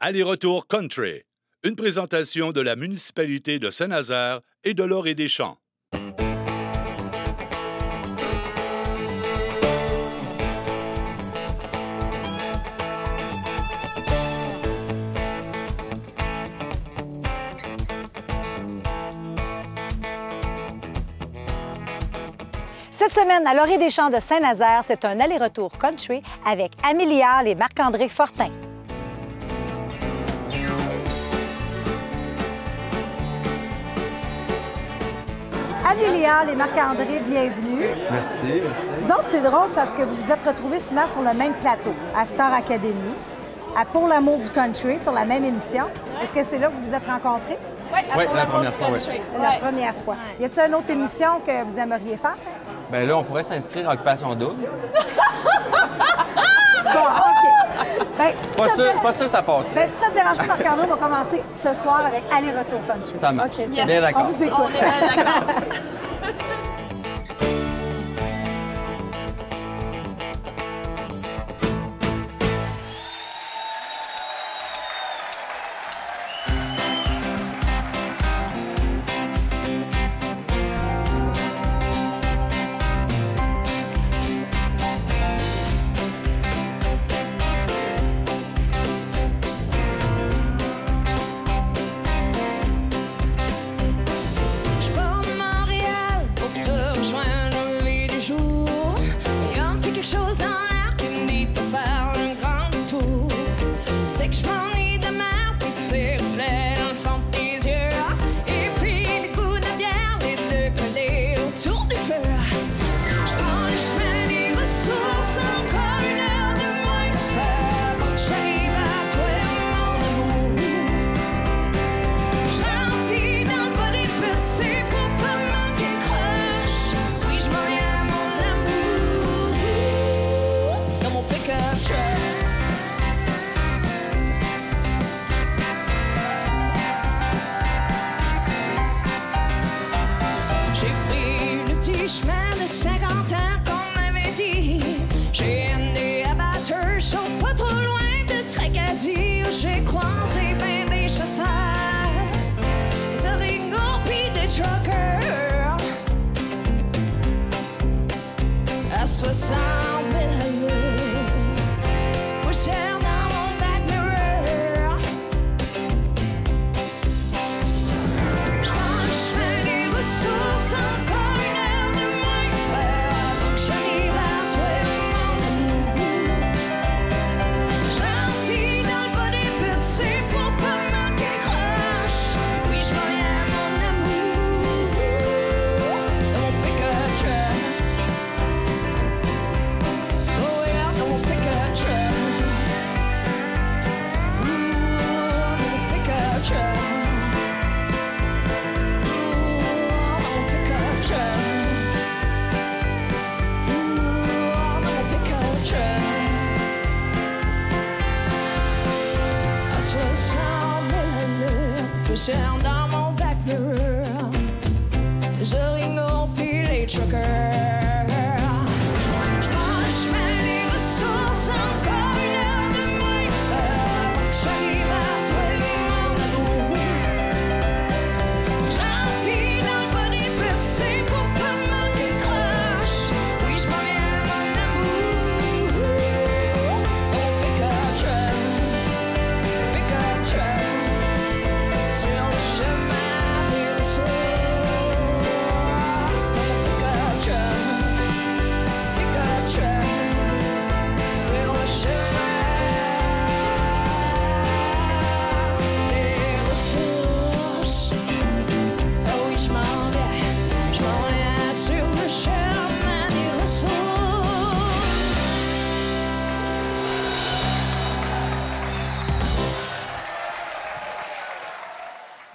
Aller-retour country. Une présentation de la municipalité de Saint-Nazaire et de l'Orée des Champs. Cette semaine, à l'Orée des Champs de Saint-Nazaire, c'est un aller-retour country avec Amélie Liard et Marc-André Fortin. Amélie Liard et Marc-André, bienvenue. Merci, merci. Vous autres, c'est drôle parce que vous vous êtes retrouvés souvent sur le même plateau, à Star Academy, à Pour l'amour du country, sur la même émission. Est-ce que c'est là que vous vous êtes rencontrés? Oui, la première fois, oui. La première fois. Y a-t-il une autre émission que vous aimeriez faire? Bien là, on pourrait s'inscrire à Occupation Double. Bon, OK. Ben, Pas sûr, ça passe. Ben, si ça ne te dérange pas, Marc-André, on va commencer ce soir avec Aller-retour country. Ça marche. OK, Bien d'accord. On vous écoute. On est bien d'accord. Dans mon back mirror, je ringle puis les truckers. Je prends le chemin des ressources, encore une heure de moins avant que j'arrive à toi, mon amour. Gentil dans le bas des petits pour pas manquer le crush. Oui, je m'en viens, mon amour. Mon pick-up truck, pick-up truck. Sur le chemin des ressources, dans mon pick-up truck, sur le chemin des ressources. Oh oui, je m'en viens sur le chemin des ressources.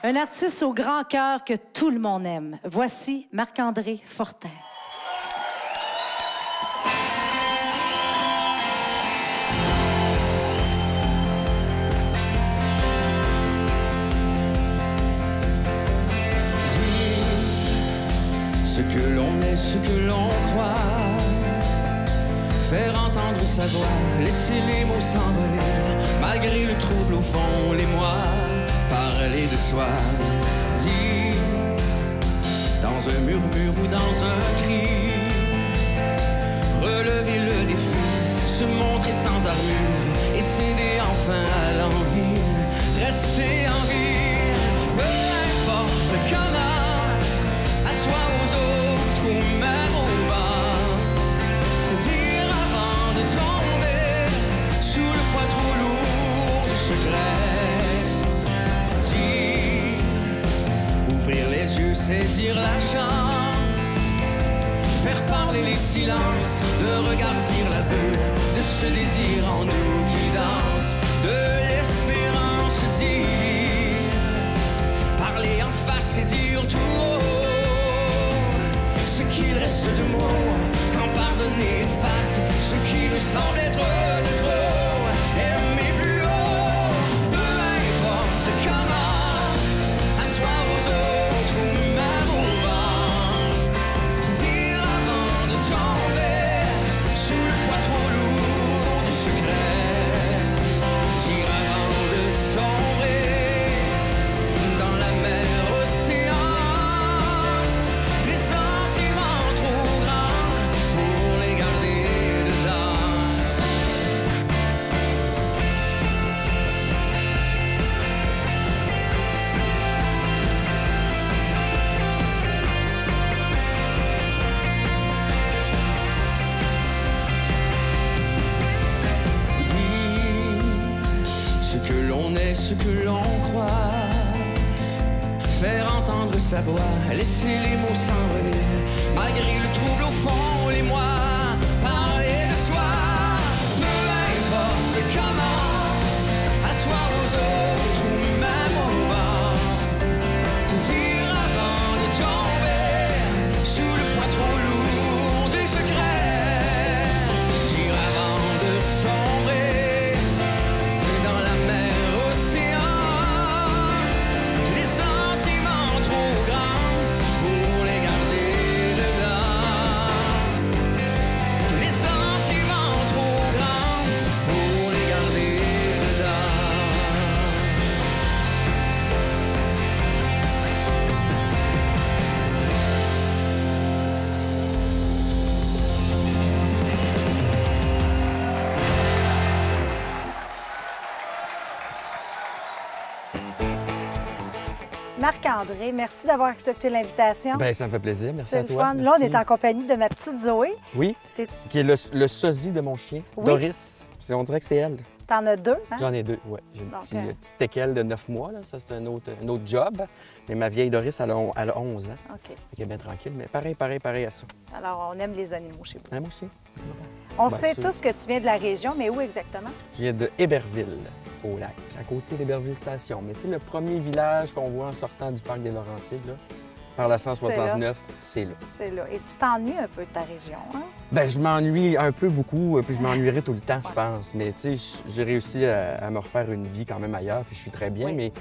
Un artiste au grand cœur que tout le monde aime. Voici Marc-André Fortin. Ce que l'on est, ce que l'on faire entendre sa voix, laisser les mots s'envoler, malgré le trouble au fond, les mois, parler de soi, dire dans un murmure ou dans un cri, relever le défi, se montrer sans armure et céder enfin à l'envie, rester en vie, peu importe comment, à soi, aux autres ou même au vent, dire avant de tomber sous le poids trop lourd du secret, dire, ouvrir les yeux, saisir la chance, faire parler les silences, de regarder l'aveu, de ce désir en nous qui danse, de l'espérance, dire, parler en face et dire tout haut ce qu'il reste de mots, quand pardonner efface ce qui nous semble être de trop, aimer plus haut, peu importe comment, à soi, aux autres ou même au vent, dire avant de tomber sous le poids trop lourd du secret, dire avant de sombrer dans la mer océan, les sentiments trop grands pour les garder dedans. Dire ce que l'on est, ce que l'on croit, faire entendre sa voix, laisser les mots s'envoler, malgré le trouble au fond, les mois, parler de soi, peu importe comment, à soi, aux autres ou même au vent, dire avant de tomber sous le poids trop lourd du secret, dire avant de sombrer dans la mer océan, les sentiments trop grands pour les garder dedans, les sentiments trop grands pour les garder dedans. Marc-André, merci d'avoir accepté l'invitation. Ben, ça me fait plaisir. Merci C'est à le toi. fun. Là, on Merci. est en compagnie de ma petite Zoé. Oui, T'es- qui est le sosie de mon chien, Oui. Doris. On dirait que c'est elle. T'en as deux, hein? J'en ai deux, oui. J'ai une Donc, petite téquelle de 9 mois, là. Ça, c'est un autre job. Mais ma vieille Doris, elle a 11 ans. OK. Elle est bien tranquille, mais pareil à ça. Alors, on aime les animaux chez vous. Hein, mon chien? On Bien sait sûr. tous que tu viens de la région, mais où exactement? Je viens de Héberville, au lac, à côté d'Héberville Station. Mais tu sais, le premier village qu'on voit en sortant du parc des Laurentides, là, par la 169, c'est là. C'est là. Et tu t'ennuies un peu de ta région, hein? Ben, je m'ennuie un peu beaucoup, puis je m'ennuierai tout le temps, je pense. Mais tu sais, j'ai réussi à me refaire une vie quand même ailleurs, puis je suis très bien. Oui. Mais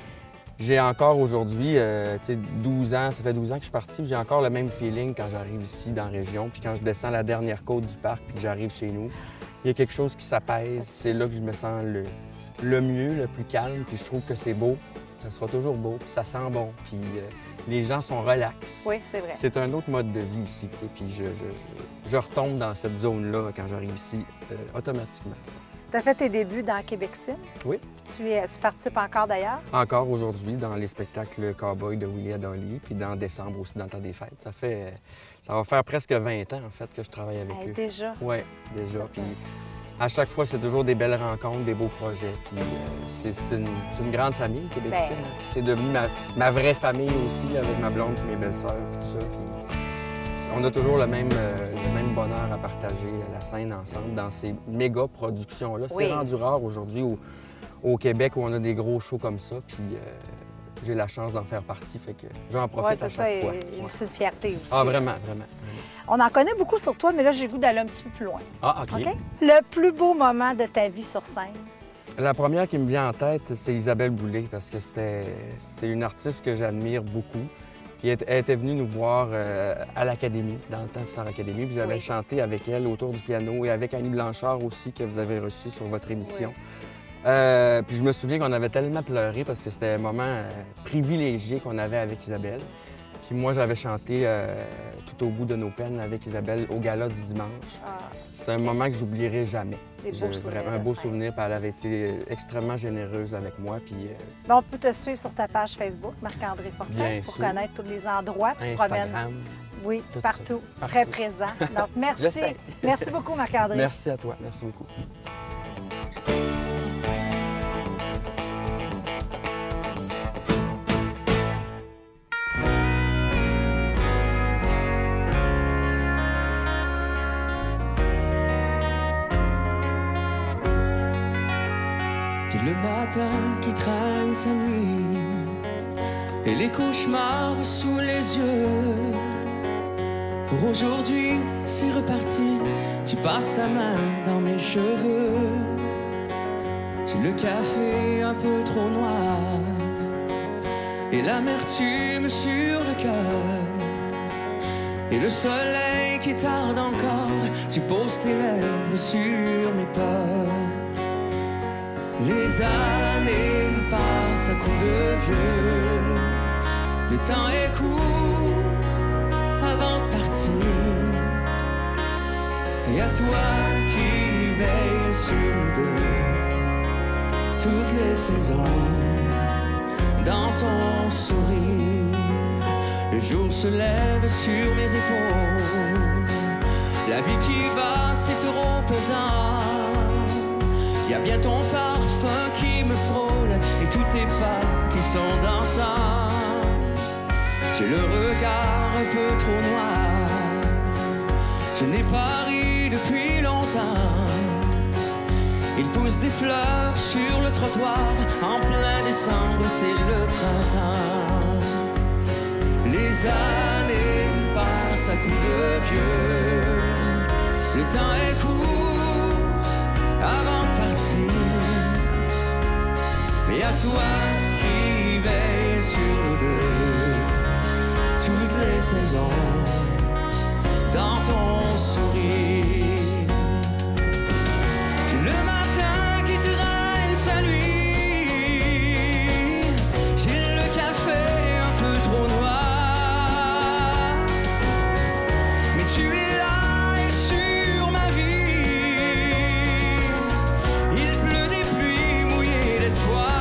j'ai encore aujourd'hui, tu sais, 12 ans, ça fait 12 ans que je suis parti, puis j'ai encore le même feeling quand j'arrive ici dans la région, puis quand je descends la dernière côte du parc, puis que j'arrive chez nous. Il y a quelque chose qui s'apaise, c'est là que je me sens le mieux, le plus calme, puis je trouve que c'est beau. Ça sera toujours beau, puis ça sent bon, puis les gens sont relax. Oui, c'est vrai. C'est un autre mode de vie ici, tu sais, puis je retombe dans cette zone-là quand j'arrive ici automatiquement. Tu as fait tes débuts dans Québec Sim. Oui. Tu participes encore d'ailleurs. Encore aujourd'hui dans les spectacles Cowboy de Willy Adonli, puis dans décembre aussi dans le temps des fêtes. Ça va faire presque 20 ans, en fait, que je travaille avec Hey, eux. déjà. Oui, déjà. Puis à chaque fois, c'est toujours des belles rencontres, des beaux projets. Puis c'est une grande famille, Québec Ben. Sim. C'est devenu ma vraie famille aussi, avec ma blonde et mes belles-sœurs, puis tout ça. Puis on a toujours le même bonheur à partager la scène ensemble dans ces méga productions-là. Oui. C'est rendu rare aujourd'hui au Québec où on a des gros shows comme ça. Puis j'ai la chance d'en faire partie, fait que j'en Oui, profite c'est à ça. chaque fois. et Ouais. c'est une fierté aussi. Ah, vraiment, vraiment. On en connaît beaucoup sur toi, mais là, j'ai le goût d'aller un petit peu plus loin. Ah, OK. OK? Le plus beau moment de ta vie sur scène? La première qui me vient en tête, c'est Isabelle Boulay, parce que c'est une artiste que j'admire beaucoup. Puis elle était venue nous voir à l'Académie, dans le temps de Star Academy. Puis j'avais chanté avec elle autour du piano et avec Annie Blanchard aussi, que vous avez reçu sur votre émission. Puis je me souviens qu'on avait tellement pleuré parce que c'était un moment privilégié qu'on avait avec Isabelle. Puis moi, j'avais chanté tout au bout de nos peines avec Isabelle au gala du dimanche. C'est un moment que j'oublierai jamais. Vraiment un beau souvenir, puis elle avait été extrêmement généreuse avec moi. Puis, On peut te suivre sur ta page Facebook, Marc-André Fortin, Bien pour sûr. connaître tous les endroits. Tu te promènes. Instagram. Oui, tout partout, ça. très présent. Donc, merci. J'essaie. Merci beaucoup, Marc-André. Merci à toi. Merci beaucoup. Le matin qui traîne sa nuit et les cauchemars sous les yeux. Pour aujourd'hui, c'est reparti. Tu passes ta main dans mes cheveux. J'ai le café un peu trop noir et l'amertume sur le cœur. Et le soleil qui tarde encore. Tu poses tes lèvres sur mes peurs. Les années passent à coups de vieux. Le temps est court avant de partir. Et à toi qui veille sur nous deux, toutes les saisons dans ton sourire. Le jour se lève sur mes épaules. La vie qui va, c'est trop pesant. Y a bien ton parfum qui me frôle et tous tes pas qui sont dansants. J'ai le regard un peu trop noir. Je n'ai pas ri depuis longtemps. Il pousse des fleurs sur le trottoir. En plein décembre, c'est le printemps. Les années passent à coups de vieux. Le temps est court avant de partir. Mais à toi qui veille sur nous deux, toutes les saisons dans ton sourire. J'ai le matin qui traîne sa nuit. J'ai le café un peu trop noir. Mais tu es là et sur ma vie. Il pleut des pluies mouillées d'espoir.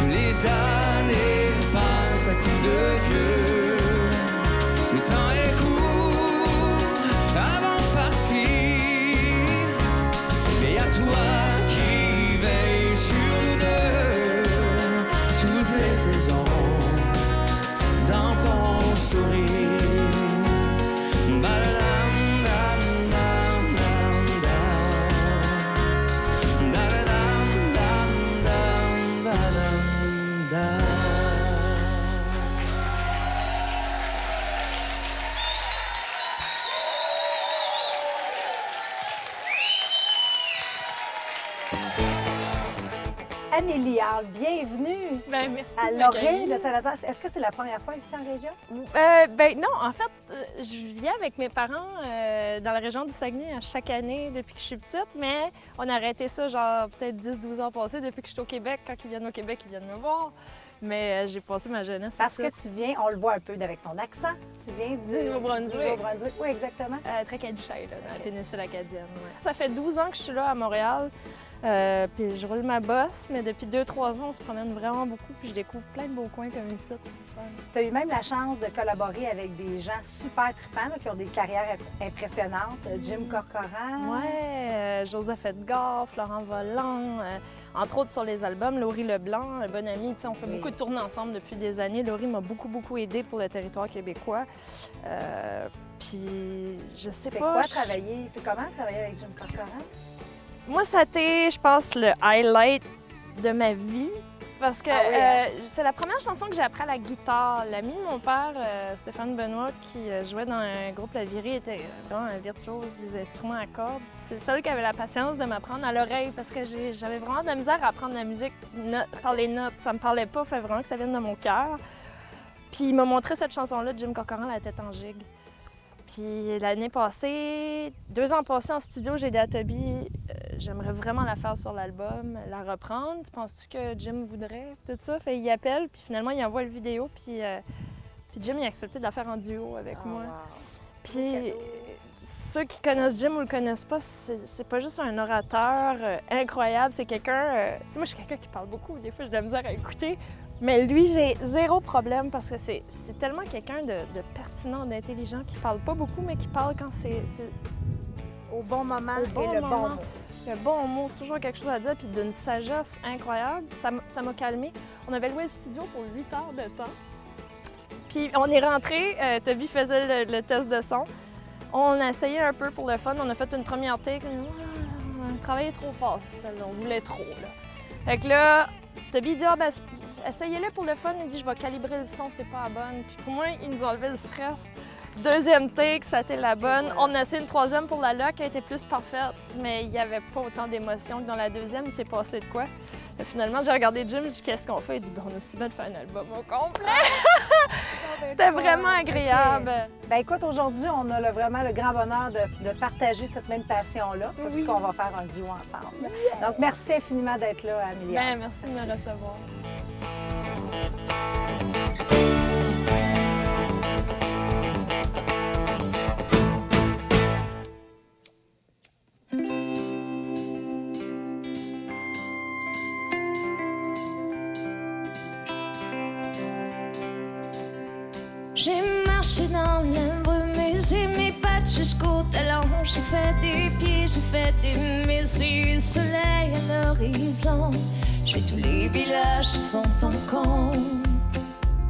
Les années passent à coups de vieux. Le temps est court avant de partir. Mais à toi qui veille sur nous deux, toutes les saisons dans ton sourire. Ba-da-dam, dam, dam, dam, dam. Da-da-dam, dam, dam, da-dam, dam. Amélia, bienvenue Ben, merci à de l'Orée m'accueillir. de Saint-Lazare. Est-ce que c'est la première fois ici en région? Ben non, en fait, je viens avec mes parents dans la région du Saguenay à chaque année depuis que je suis petite, mais on a arrêté ça genre peut-être 10-12 ans passés depuis que je suis au Québec. Quand ils viennent au Québec, ils viennent me voir. Mais j'ai passé ma jeunesse Parce ici. que tu viens, on le voit un peu avec ton accent, tu viens du Nouveau-Brunswick. du Nouveau-Brunswick. Oui, exactement. Tracadie-Shaye, là, dans la péninsule acadienne. Ouais. Ça fait 12 ans que je suis là à Montréal. Puis je roule ma bosse, mais depuis 2-3 ans, on se promène vraiment beaucoup, puis je découvre plein de beaux coins comme ici. C'est fun. Tu as eu même la chance de collaborer avec des gens super trippants là, qui ont des carrières impressionnantes. Jim Corcoran. Ouais, Joseph Edgar, Florent Volant, entre autres sur les albums, Laurie Leblanc, bonne amie. Tu sais, on fait Oui. beaucoup de tournées ensemble depuis des années. Laurie m'a beaucoup aidée pour le territoire québécois. Puis je sais C'est pas. quoi travailler? C'est comment travailler avec Jim Corcoran? Moi, ça a été, je pense, le highlight de ma vie. parce que Ah oui, hein? c'est la première chanson que j'ai appris à la guitare. L'ami de mon père, Stéphane Benoît, qui jouait dans un groupe La Virée, était vraiment un virtuose des instruments à cordes. C'est le seul qui avait la patience de m'apprendre à l'oreille parce que j'avais vraiment de la misère à apprendre la musique par les notes. Ça me parlait pas, il fallait vraiment que ça vienne de mon cœur. Puis il m'a montré cette chanson-là de Jim Corcoran, La tête en gigue. Puis l'année passée, 2 ans passés en studio, j'ai dit à Toby, j'aimerais vraiment la faire sur l'album, la reprendre. Penses-tu que Jim voudrait? Tout ça. Fait il appelle, puis finalement, il envoie le vidéo, puis Jim, il a accepté de la faire en duo avec moi. Wow. Puis ceux qui connaissent Jim ou le connaissent pas, c'est pas juste un orateur incroyable, c'est quelqu'un... tu sais, moi, je suis quelqu'un qui parle beaucoup, des fois, j'ai de la misère à écouter. Mais lui, j'ai 0 problème parce que c'est tellement quelqu'un de pertinent, d'intelligent, qui parle pas beaucoup, mais qui parle quand c'est Au bon moment au bon et le bon moment. mot. Le bon mot, toujours quelque chose à dire, puis d'une sagesse incroyable. Ça m'a calmée. On avait loué le studio pour 8 heures de temps. Puis on est rentré, Toby faisait le test de son. On a essayé un peu pour le fun, on a fait une première take. On a travaillé trop fort, celle-là, on voulait trop. Là. Fait que là, Toby dit, ben, essayez-le pour le fun. Il dit, je vais calibrer le son, c'est pas la bonne. Puis pour moi, il nous enlevait le stress. 2e take, ça a été la bonne. On a essayé une 3e pour la loc, elle était plus parfaite, mais il n'y avait pas autant d'émotions que dans la 2e. Il s'est passé de quoi? Et finalement, j'ai regardé Jim, j'ai dit, qu'est-ce qu'on fait? Il dit, ben, on a aussi bien de faire un album au complet. C'était vraiment agréable. Ben écoute, aujourd'hui, on a vraiment le grand bonheur de partager cette même passion-là, puisqu'on va faire un duo ensemble. Donc, merci infiniment d'être là, Amélie. Ben, merci de me recevoir. J'ai marché dans l'ombre, musé mes pattes jusqu'au talon. J'ai fait des pieds, j'ai fait des messieurs, soleil à l'horizon. Je fais tous les villages font en compte.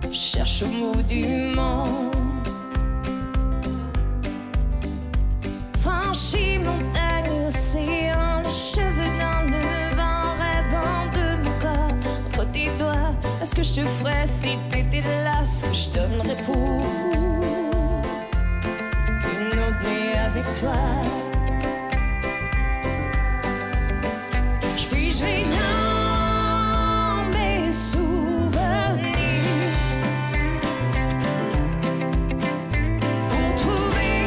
Je cherche au bout du monde. Franchis montagne, océan, les cheveux dans le vent, rêvant de mon corps entre tes doigts. Est-ce que je te ferais si t'étais là, ce que je donnerais pour une autre nuit avec toi? Je figerai dans mes souvenirs pour trouver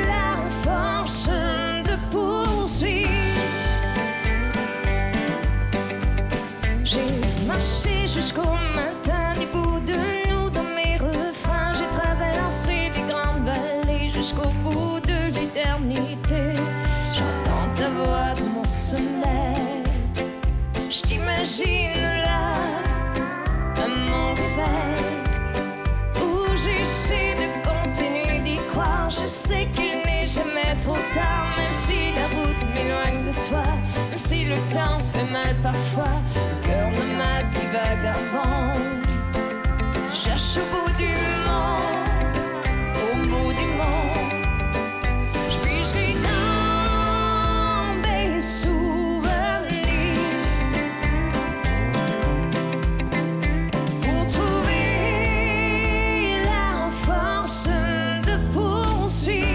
la force de poursuivre. J'ai marché jusqu'au matin, des bouts de nous dans mes refrains. J'ai traversé les grandes vallées jusqu'au bout de l'éternité. J'entends ta voix dans mon sommeil. Je t'imagine là, à mon réveil, où j'essaie de continuer d'y croire. Je sais qu'il n'est jamais trop tard, même si la route m'éloigne de toi, même si le temps fait mal parfois. Le cœur nomade qui vagabonde, je cherche au bout du monde, au bout du monde. Je pigerai dans mes souvenirs pour trouver la force de poursuivre.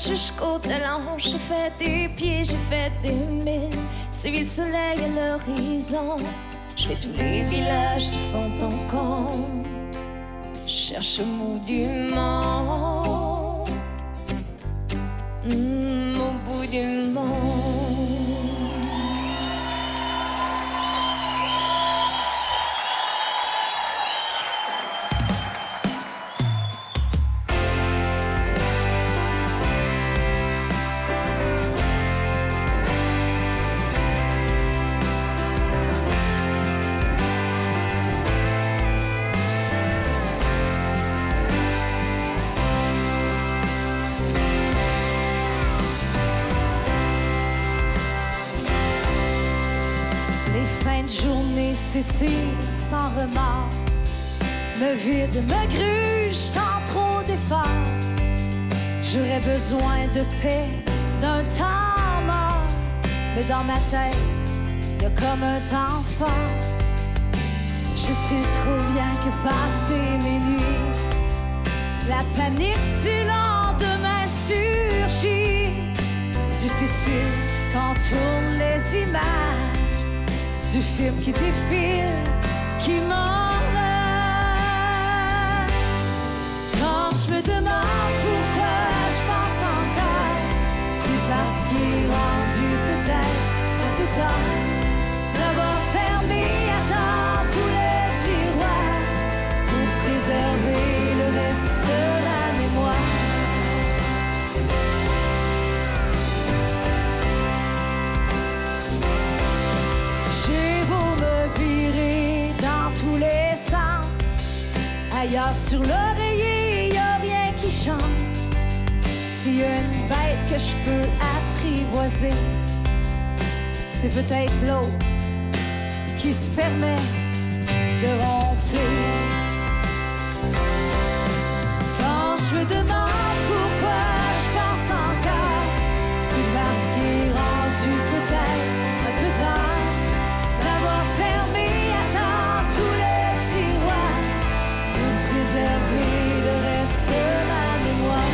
jusqu'au talon. J'ai fait des pieds, j'ai fait des milles. Suivi le soleil à l'horizon. Je fais tous les villages du fond de ton compte. Je cherche le mot du monde. Au bout du monde. Journée s'étire sans remords, me vide, me gruge sans trop d'efforts. J'aurais besoin de paix, d'un temps mort, mais dans ma tête, y a comme un temps fort. Je sais trop bien que passer mes nuits, la panique du lendemain surgit. Difficile quand tournent les images du film qui défile, qui m'enrage. Quand je me demande pourquoi je pense encore, c'est parce qu'il est rendu peut-être un peu tard. Ça va fermer à temps tous les tiroirs pour préserver le reste de la mémoire. J'ai beau me virer dans tous les sens, ailleurs sur l'oreiller, y a rien qui chante. S'il y a une bête que je peux apprivoiser, c'est peut-être l'autre qui se permet de ronfler. Quand je me demande pourquoi je pense encore, c'est parce qu'il est rendu peut-être un peu tard. Ça va fermer à temps tous les tiroirs pour préserver le reste de ma mémoire.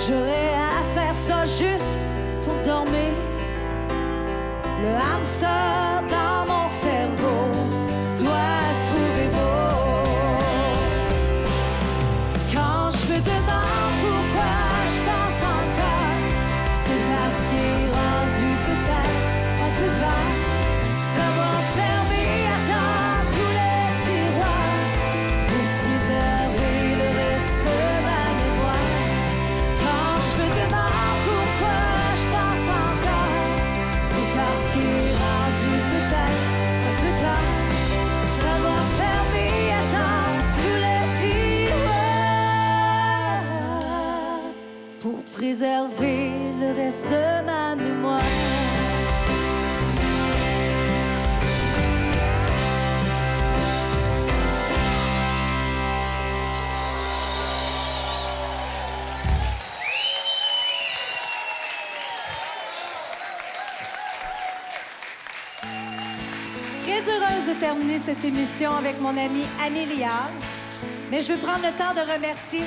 J'aurais à faire ça juste pour dormir. Le hamster dans mon cerveau doit se trouver beau. Quand je me demande pourquoi je pense encore, c'est parce qu'il est rendu peut-être un peu tard. Ça va fermer à temps tous les tiroirs pour préserver le reste de ma mémoire. Quand je me demande pourquoi je pense encore, c'est parce qu'il est rendu peut-être un peu tard. Ça va fermer à temps tous les tiroirs pour préserver le reste de ma mémoire. Très heureuse de terminer cette émission avec mon amie Amélia. Mais je veux prendre le temps de remercier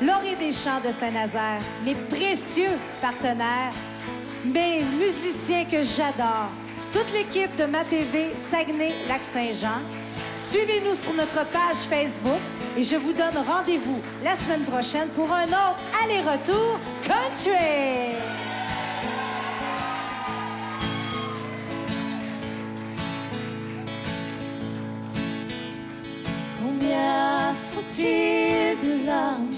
Laurie Deschamps de Saint-Nazaire, mes précieux partenaires, mes musiciens que j'adore, toute l'équipe de MaTV Saguenay-Lac-Saint-Jean. Suivez-nous sur notre page Facebook et je vous donne rendez-vous la semaine prochaine pour un autre aller-retour country. Combien faut-il de larmes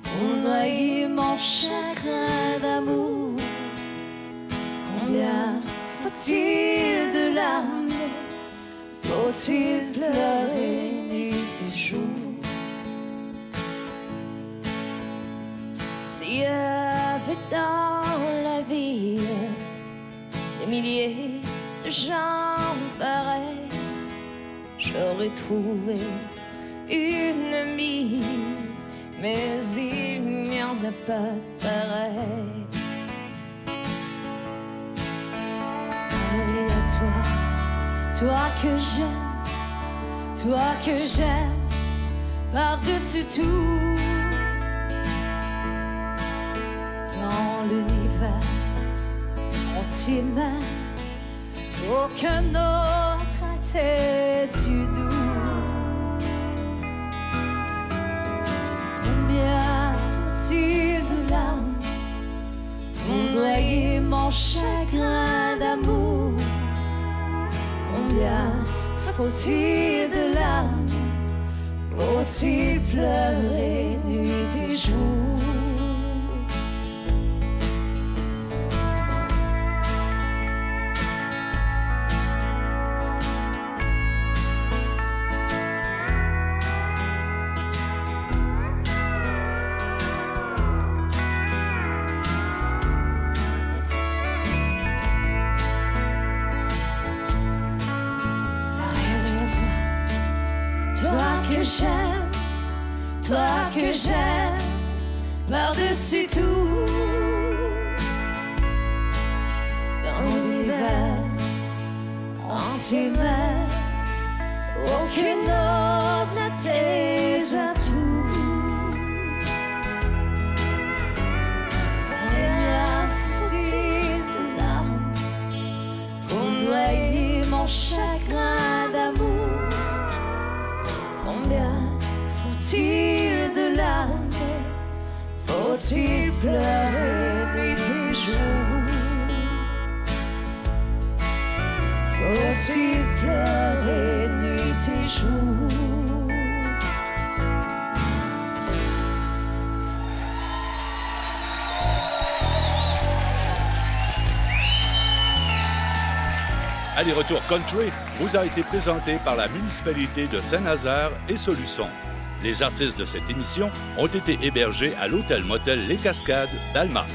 pour noyer mon chagrin d'amour? Combien faut-il de larmes? Faut-il pleurer nuit et jour? S'il y avait dans la des milliers de gens pareils, j'aurais trouvé une amie, mais il n'y en a pas pareil. Et à toi que j'aime par-dessus tout, dans l'univers entier même, aucun autre à tes yeux doux. Combien faut-il de larmes pour noyer mon chagrin d'amour? Combien faut-il de larmes? Faut-il pleurer nuit et jour? Toi que j'aime par-dessus tout, dans l'univers entier même, aucune autre à tes atouts. Combien faut-il de larmes pour noyer mon chagrin d'amour? Combien faut-il de larmes? Faut-il pleurer nuit et jour? Faut-il pleurer nuit et jour? Aller-retour country vous a été présenté par la municipalité de Saint-Nazaire et Soluçon. Les artistes de cette émission ont été hébergés à l'hôtel-motel Les Cascades d'Alma.